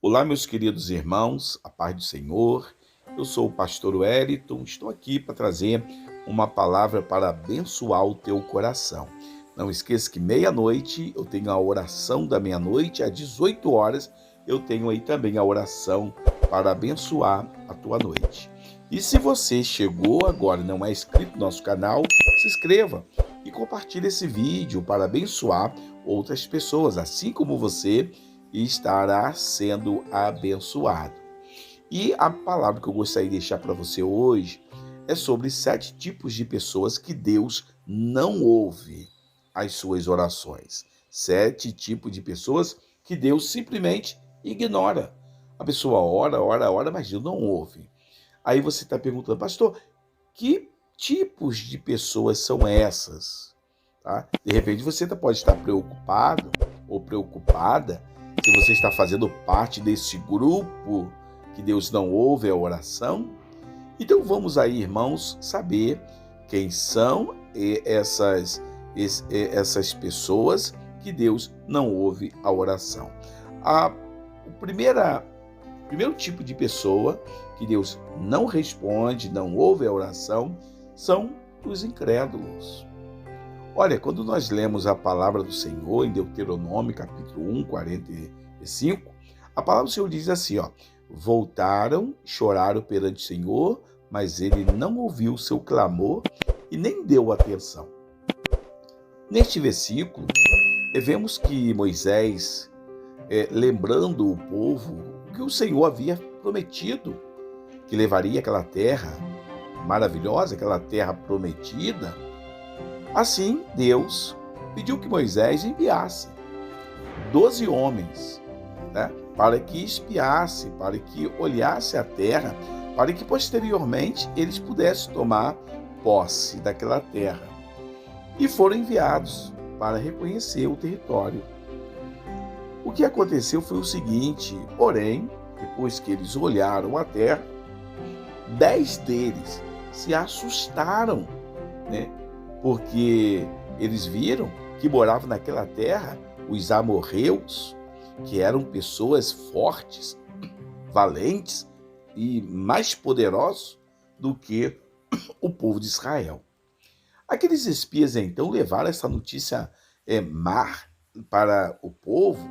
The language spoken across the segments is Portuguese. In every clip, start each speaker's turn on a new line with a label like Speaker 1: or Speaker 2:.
Speaker 1: Olá, meus queridos irmãos, a paz do Senhor. Eu sou o pastor Wellington, estou aqui para trazer uma palavra para abençoar o teu coração. Não esqueça que meia-noite eu tenho a oração da meia-noite, às 18 horas eu tenho aí também a oração para abençoar a tua noite. E se você chegou agora e não é inscrito no nosso canal, se inscreva e compartilhe esse vídeo para abençoar outras pessoas, assim como você e estará sendo abençoado. E a palavra que eu gostaria de deixar para você hoje é sobre 7 tipos de pessoas que Deus não ouve as suas orações. 7 tipos de pessoas que Deus simplesmente ignora. A pessoa ora, mas Deus não ouve. Aí você está perguntando, pastor, que tipos de pessoas são essas? Tá? De repente você pode estar preocupado ou preocupada se você está fazendo parte desse grupo que Deus não ouve a oração. Então vamos aí, irmãos, saber quem são essas pessoas que Deus não ouve a oração. O primeiro tipo de pessoa que Deus não responde, não ouve a oração, são os incrédulos. Olha, quando nós lemos a palavra do Senhor em Deuteronômio, capítulo 1, 45, a palavra do Senhor diz assim, voltaram, choraram perante o Senhor, mas ele não ouviu o seu clamor e nem deu atenção. Neste versículo, vemos que Moisés, lembrando o povo que o Senhor havia prometido, que levaria aquela terra maravilhosa, aquela terra prometida. Assim, Deus pediu que Moisés enviasse 12 homens, para que espiasse, para que olhasse a terra, para que posteriormente eles pudessem tomar posse daquela terra. E foram enviados para reconhecer o território. O que aconteceu foi o seguinte, porém, depois que eles olharam a terra, 10 deles se assustaram, porque eles viram que moravam naquela terra os amorreus, que eram pessoas fortes, valentes e mais poderosos do que o povo de Israel. Aqueles espias, então, levaram essa notícia má para o povo,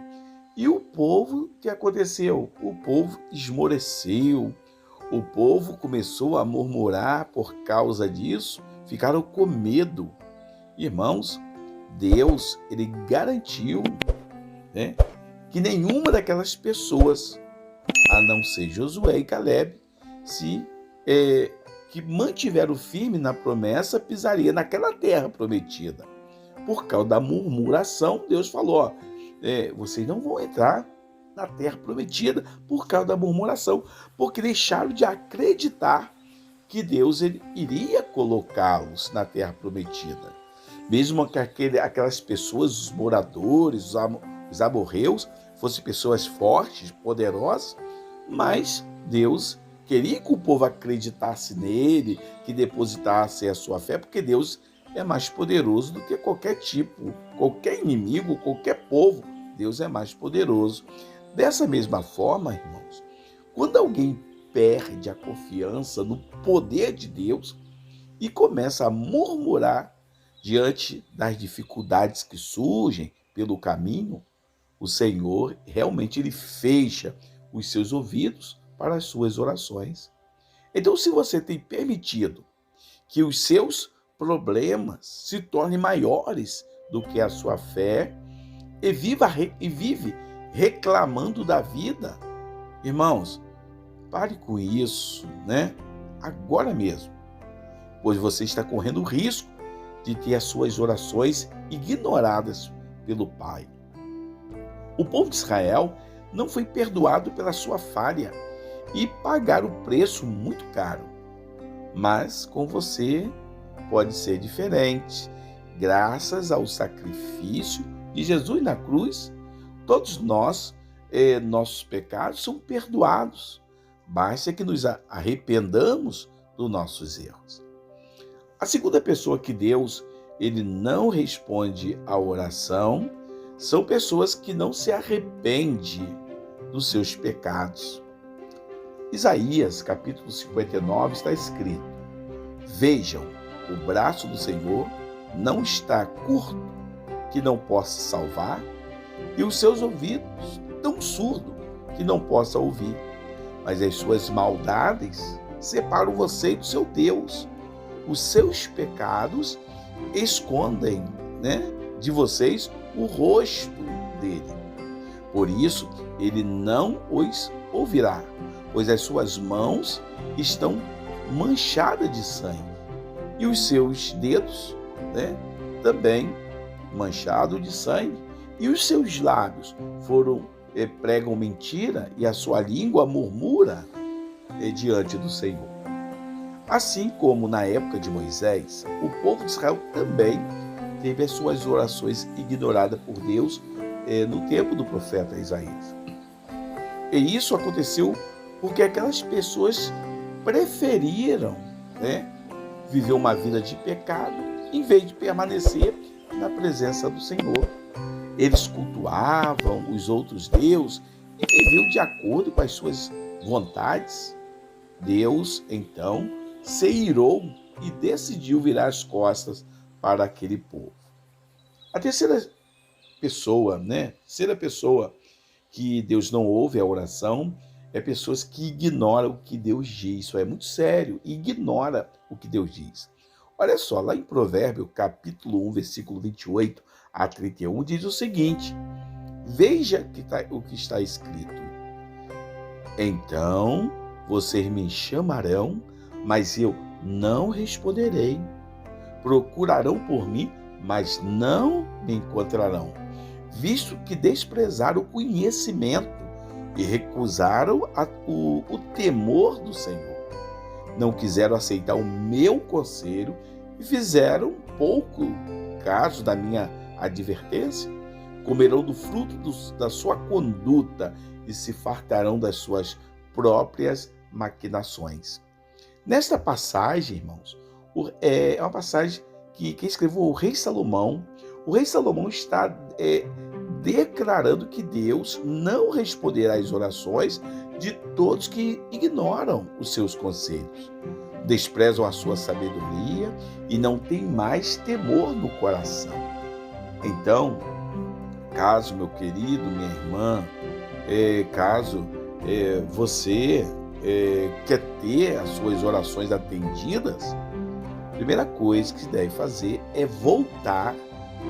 Speaker 1: e o povo, o que aconteceu? O povo esmoreceu, o povo começou a murmurar por causa disso, ficaram com medo. Irmãos, Deus, ele garantiu, que nenhuma daquelas pessoas, a não ser Josué e Caleb, que mantiveram firme na promessa, pisaria naquela terra prometida. Por causa da murmuração, Deus falou, vocês não vão entrar na terra prometida por causa da murmuração, porque deixaram de acreditar que Deus iria colocá-los na terra prometida. Mesmo que aquelas pessoas, os moradores, os amorreus, fossem pessoas fortes, poderosas, mas Deus queria que o povo acreditasse nele, que depositasse a sua fé, porque Deus é mais poderoso do que qualquer inimigo, qualquer povo. Deus é mais poderoso. Dessa mesma forma, irmãos, quando alguém perde a confiança no poder de Deus e começa a murmurar diante das dificuldades que surgem pelo caminho, o Senhor realmente ele fecha os seus ouvidos para as suas orações. Então, se você tem permitido que os seus problemas se tornem maiores do que a sua fé e vive reclamando da vida, irmãos, pare com isso, agora mesmo, pois você está correndo o risco de ter as suas orações ignoradas pelo Pai. O povo de Israel não foi perdoado pela sua falha e pagaram o preço muito caro. Mas com você pode ser diferente. Graças ao sacrifício de Jesus na cruz, todos nós, nossos pecados são perdoados. Basta que nos arrependamos dos nossos erros. A segunda pessoa que Deus ele não responde à oração são pessoas que não se arrependem dos seus pecados. Isaías, capítulo 59, está escrito: Vejam, o braço do Senhor não está curto, que não possa salvar, e os seus ouvidos tão surdo, que não possa ouvir. Mas as suas maldades separam você do seu Deus. Os seus pecados escondem, de vocês o rosto dele. Por isso, ele não os ouvirá, pois as suas mãos estão manchadas de sangue, e os seus dedos, também manchados de sangue, e os seus lábios pregam mentira, e a sua língua murmura diante do Senhor. Assim como na época de Moisés, o povo de Israel também teve as suas orações ignoradas por Deus no tempo do profeta Isaías. E isso aconteceu porque aquelas pessoas preferiram viver uma vida de pecado em vez de permanecer na presença do Senhor. Eles cultuavam os outros deuses e viviam de acordo com as suas vontades. Deus, então, se irou e decidiu virar as costas para aquele povo. A terceira pessoa que Deus não ouve a oração é pessoas que ignoram o que Deus diz. Isso é muito sério, ignora o que Deus diz. Olha só, lá em Provérbios, capítulo 1, versículo 28 a 31, diz o seguinte: Veja o que está escrito. Então vocês me chamarão, mas eu não responderei. Procurarão por mim, mas não me encontrarão, visto que desprezaram o conhecimento e recusaram o temor do Senhor. Não quiseram aceitar o meu conselho e fizeram pouco caso da minha advertência. Comerão do fruto da sua conduta e se fartarão das suas próprias maquinações. Nesta passagem, irmãos, é uma passagem que escreveu o rei Salomão. O rei Salomão está declarando que Deus não responderá às orações de todos que ignoram os seus conselhos, desprezam a sua sabedoria e não têm mais temor no coração. Então, caso, meu querido, minha irmã, caso você quer ter as suas orações atendidas, a primeira coisa que deve fazer é voltar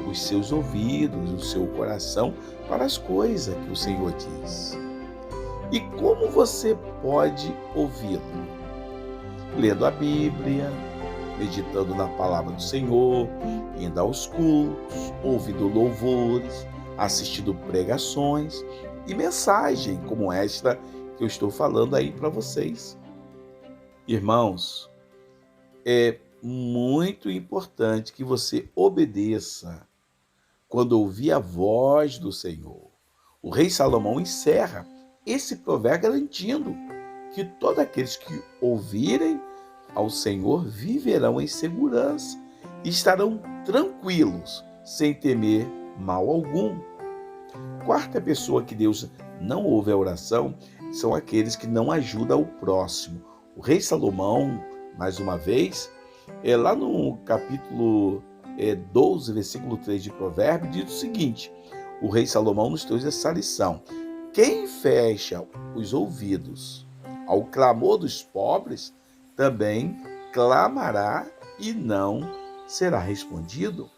Speaker 1: os seus ouvidos, o seu coração para as coisas que o Senhor diz. E como você pode ouvi-lo? Lendo a Bíblia, meditando na palavra do Senhor, indo aos cultos, ouvindo louvores, assistindo pregações e mensagem como esta que eu estou falando aí para vocês. Irmãos, é muito importante que você obedeça quando ouvir a voz do Senhor. O rei Salomão encerra esse provérbio garantindo que todos aqueles que ouvirem ao Senhor viverão em segurança e estarão tranquilos, sem temer mal algum. Quarta pessoa que Deus não ouve a oração são aqueles que não ajudam o próximo. O rei Salomão, mais uma vez, lá no capítulo 12, versículo 3 de Provérbios, diz o seguinte: o rei Salomão nos trouxe essa lição: quem fecha os ouvidos ao clamor dos pobres, também clamará e não será respondido.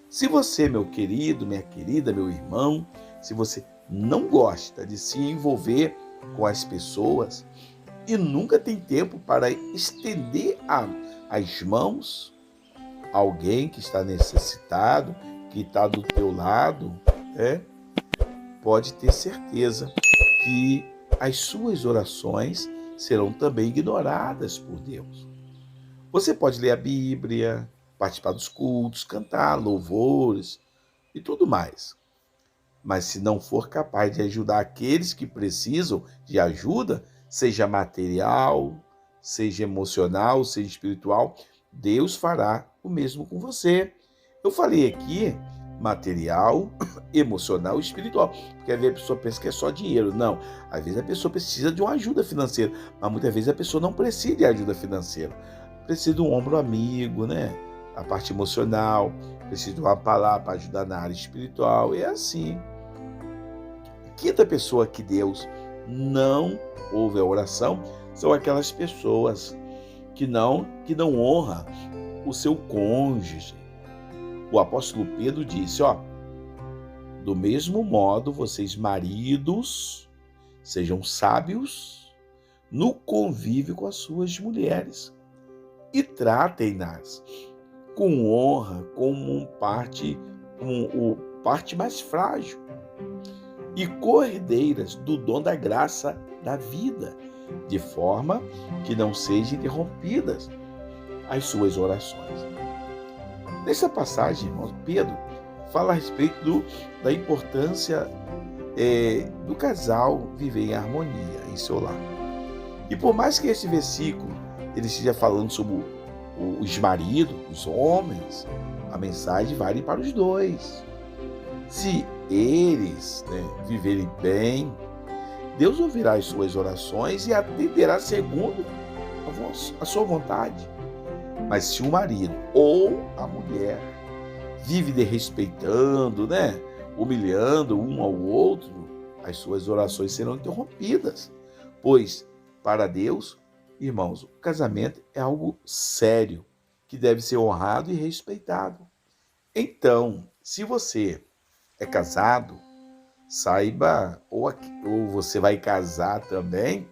Speaker 1: Se você, meu querido, minha querida, meu irmão, se você não gosta de se envolver com as pessoas e nunca tem tempo para estender as mãos a alguém que está necessitado, que está do teu lado, pode ter certeza que as suas orações serão também ignoradas por Deus. Você pode ler a Bíblia, participar dos cultos, cantar louvores e tudo mais. Mas se não for capaz de ajudar aqueles que precisam de ajuda, seja material, seja emocional, seja espiritual, Deus fará o mesmo com você. Eu falei aqui material, emocional e espiritual. Porque às vezes a pessoa pensa que é só dinheiro. Não, às vezes a pessoa precisa de uma ajuda financeira, mas muitas vezes a pessoa não precisa de ajuda financeira. Precisa de um ombro amigo, né? A parte emocional, precisa de uma palavra para ajudar na área espiritual. É assim. Quinta pessoa que Deus não ouve a oração são aquelas pessoas que não honram o seu cônjuge. O apóstolo Pedro disse, do mesmo modo, vocês maridos sejam sábios no convívio com as suas mulheres e tratem-nas com honra como o parte mais frágil e co-herdeiras do dom da graça da vida, de forma que não sejam interrompidas as suas orações. Nessa passagem, irmãos, Pedro fala a respeito da importância do casal viver em harmonia em seu lar. E por mais que esse versículo ele esteja falando sobre os maridos, os homens, a mensagem vale para os dois. Se eles viverem bem, Deus ouvirá as suas orações e atenderá segundo a sua vontade. Mas se o marido ou a mulher vive desrespeitando, humilhando um ao outro, as suas orações serão interrompidas. Pois, para Deus, irmãos, o casamento é algo sério, que deve ser honrado e respeitado. Então, se você é casado, saiba, ou você vai casar também,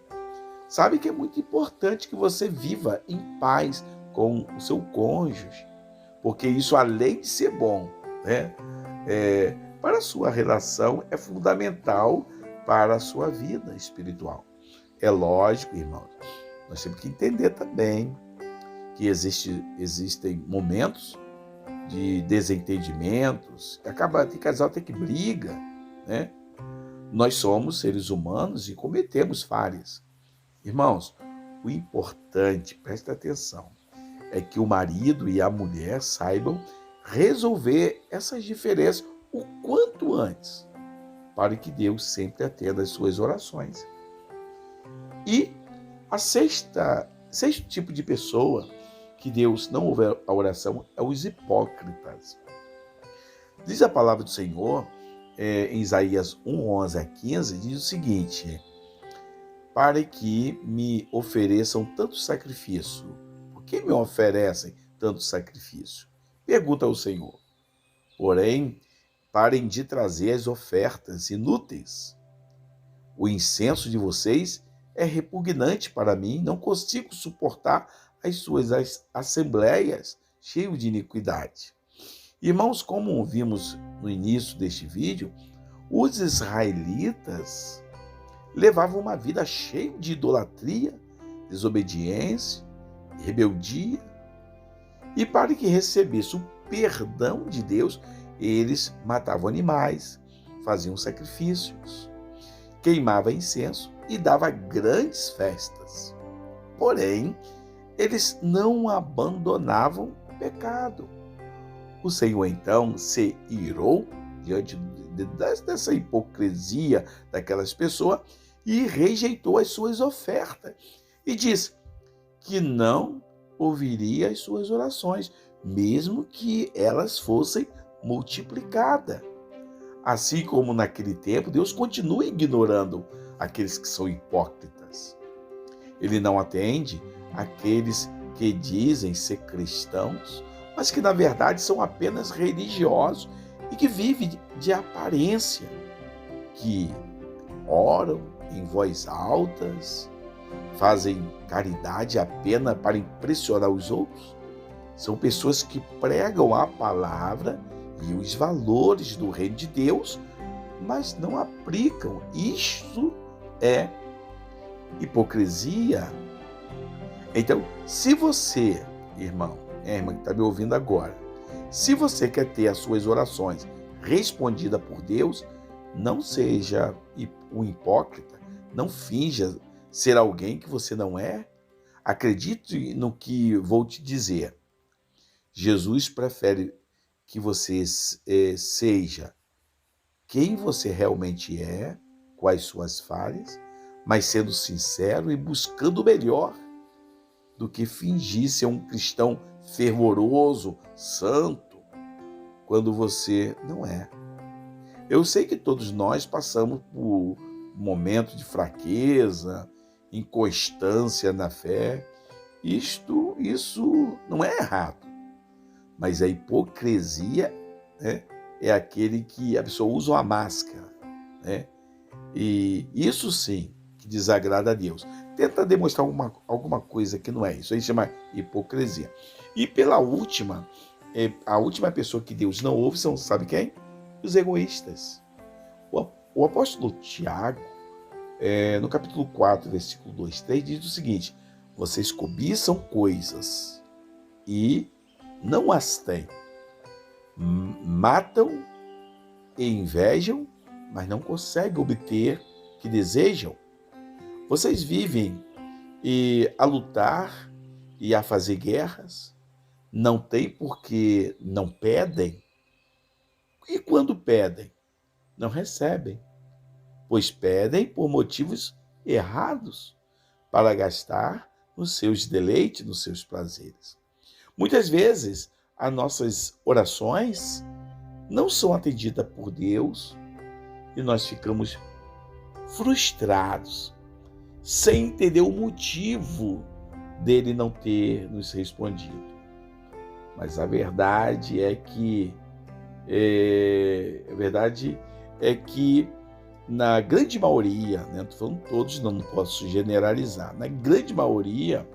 Speaker 1: sabe que é muito importante que você viva em paz com o seu cônjuge, porque isso, além de ser bom, para a sua relação, é fundamental para a sua vida espiritual. É lógico, irmãos, nós temos que entender também que existem momentos de desentendimentos, tem casal até que briga, Nós somos seres humanos e cometemos falhas. Irmãos, o importante, presta atenção, é que o marido e a mulher saibam resolver essas diferenças o quanto antes, para que Deus sempre atenda as suas orações. E a sexto tipo de pessoa que Deus não ouve a oração é os hipócritas. Diz a palavra do Senhor, em Isaías 1:11-15, diz o seguinte: para que me ofereçam tanto sacrifício. Por que me oferecem tanto sacrifício? Pergunta ao Senhor. Porém, parem de trazer as ofertas inúteis. O incenso de vocês é repugnante para mim, não consigo suportar as suas assembleias cheias de iniquidade. Irmãos, como vimos no início deste vídeo, os israelitas levavam uma vida cheia de idolatria, desobediência, rebeldia. E para que recebesse o perdão de Deus, eles matavam animais, faziam sacrifícios, queimavam incenso e davam grandes festas. Porém, eles não abandonavam o pecado. O Senhor, então, se irou diante dessa hipocrisia daquelas pessoas e rejeitou as suas ofertas. E diz que não ouviria as suas orações, mesmo que elas fossem multiplicadas. Assim como naquele tempo, Deus continua ignorando aqueles que são hipócritas. Ele não atende aqueles que dizem ser cristãos, mas que na verdade são apenas religiosos e que vivem de aparência, que oram em voz altas, fazem caridade apenas para impressionar os outros. São pessoas que pregam a palavra e os valores do reino de Deus, mas não aplicam. Isto é hipocrisia. Então, se você, irmão, irmã que está me ouvindo agora, se você quer ter as suas orações respondidas por Deus, não seja um hipócrita, não finja ser alguém que você não é. Acredite no que vou te dizer. Jesus prefere que você seja quem você realmente é, quais suas falhas, mas sendo sincero e buscando o melhor, do que fingir ser um cristão fervoroso, santo, quando você não é. Eu sei que todos nós passamos por momentos de fraqueza, inconstância na fé. Isso não é errado, mas a hipocrisia, né, é aquele que a pessoa usa uma máscara, né? E isso sim que desagrada a Deus. Tenta demonstrar alguma coisa que não é isso. Aí chama hipocrisia. E pela última, a última pessoa que Deus não ouve são, sabe quem? Os egoístas. O apóstolo Tiago, no capítulo 4, versículo 2, 3, diz o seguinte: vocês cobiçam coisas e não as têm. Matam e invejam, mas não conseguem obter o que desejam. Vocês vivem a lutar e a fazer guerras, não têm porque não pedem, e quando pedem, não recebem, pois pedem por motivos errados, para gastar nos seus deleites, nos seus prazeres. Muitas vezes, as nossas orações não são atendidas por Deus e nós ficamos frustrados, sem entender o motivo dele não ter nos respondido. Mas a verdade é que na grande maioria, né, não estou falando todos, não posso generalizar, na grande maioria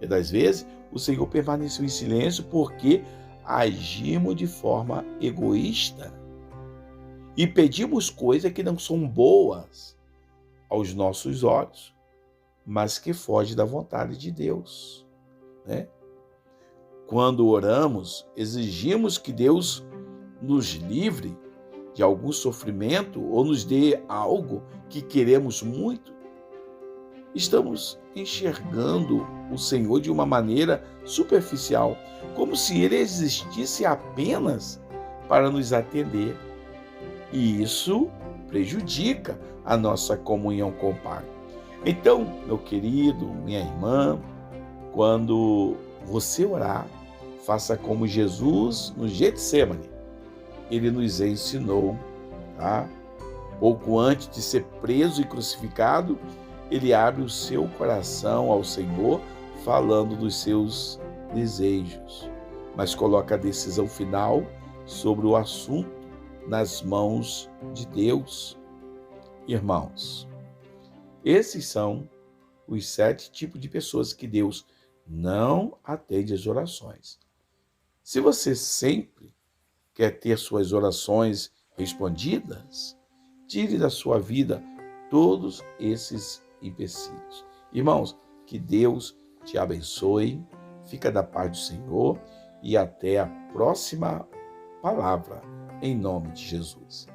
Speaker 1: das vezes, o Senhor permaneceu em silêncio porque agimos de forma egoísta e pedimos coisas que não são boas aos nossos olhos, mas que fogem da vontade de Deus, né? Quando oramos, exigimos que Deus nos livre de algum sofrimento ou nos dê algo que queremos muito. Estamos enxergando o Senhor de uma maneira superficial, como se Ele existisse apenas para nos atender. E isso prejudica a nossa comunhão com o Pai. Então, meu querido, minha irmã, quando você orar, faça como Jesus no Getsêmani. Ele nos ensinou, tá? Pouco antes de ser preso e crucificado, ele abre o seu coração ao Senhor, falando dos seus desejos, mas coloca a decisão final sobre o assunto nas mãos de Deus. Irmãos, esses são os 7 tipos de pessoas que Deus não atende às orações. Se você sempre quer ter suas orações respondidas, tire da sua vida todos esses empecilhos. Irmãos, que Deus te abençoe, fica da paz do Senhor e até a próxima palavra, em nome de Jesus.